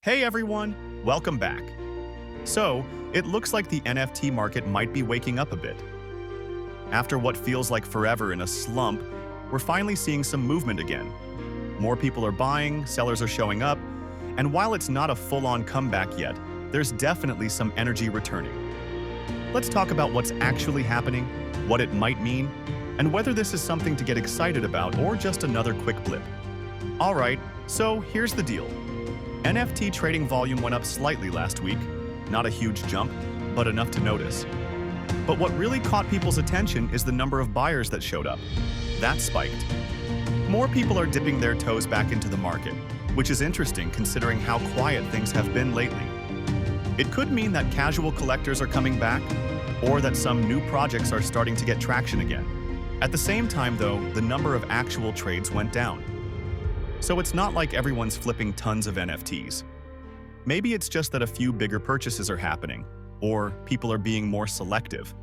Hey everyone, welcome back. So, it looks like the NFT market might be waking up a bit. After what feels like forever in a slump, we're finally seeing some movement again. More people are buying, sellers are showing up, and while it's not a full-on comeback yet, there's definitely some energy returning. Let's talk about what's actually happening, what it might mean, and whether this is something to get excited about or just another quick blip. Alright, so here's the deal. NFT trading volume went up slightly last week, not a huge jump, but enough to notice. But what really caught people's attention is the number of buyers that showed up. That spiked. More people are dipping their toes back into the market, which is interesting considering how quiet things have been lately. It could mean that casual collectors are coming back, or that some new projects are starting to get traction again. At the same time, though, the number of actual trades went down. So it's not like everyone's flipping tons of NFTs. Maybe it's just that a few bigger purchases are happening, or people are being more selective.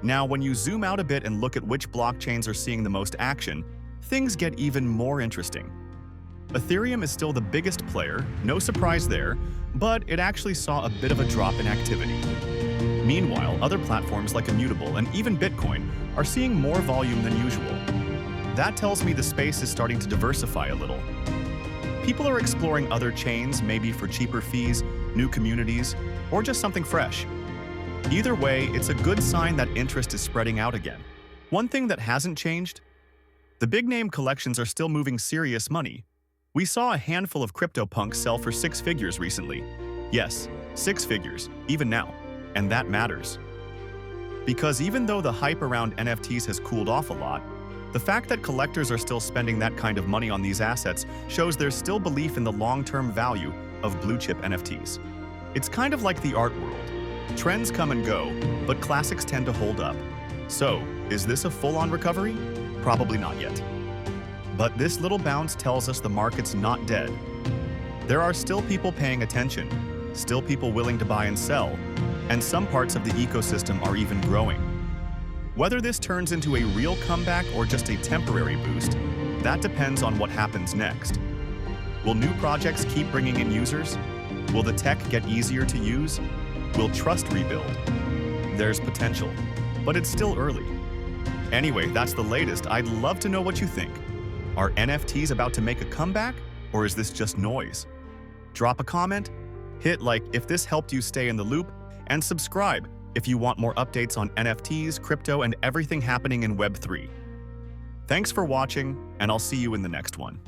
Now, when you zoom out a bit and look at which blockchains are seeing the most action, things get even more interesting. Ethereum is still the biggest player, no surprise there, but it actually saw a bit of a drop in activity. Meanwhile, other platforms like Immutable and even Bitcoin are seeing more volume than usual. That tells me the space is starting to diversify a little. People are exploring other chains, maybe for cheaper fees, new communities, or just something fresh. Either way, it's a good sign that interest is spreading out again. One thing that hasn't changed? The big-name collections are still moving serious money. We saw a handful of CryptoPunks sell for 6 figures recently. Yes, 6 figures, even now. And that matters. Because even though the hype around NFTs has cooled off a lot, the fact that collectors are still spending that kind of money on these assets shows there's still belief in the long-term value of blue-chip NFTs. It's kind of like the art world. Trends come and go, but classics tend to hold up. So, is this a full-on recovery? Probably not yet. But this little bounce tells us the market's not dead. There are still people paying attention, still people willing to buy and sell, and some parts of the ecosystem are even growing. Whether this turns into a real comeback or just a temporary boost, that depends on what happens next. Will new projects keep bringing in users? Will the tech get easier to use? Will trust rebuild? There's potential, but it's still early. Anyway, that's the latest. I'd love to know what you think. Are NFTs about to make a comeback, or is this just noise? Drop a comment, hit like if this helped you stay in the loop, and subscribe if you want more updates on NFTs, crypto, and everything happening in Web3. Thanks for watching, and I'll see you in the next one.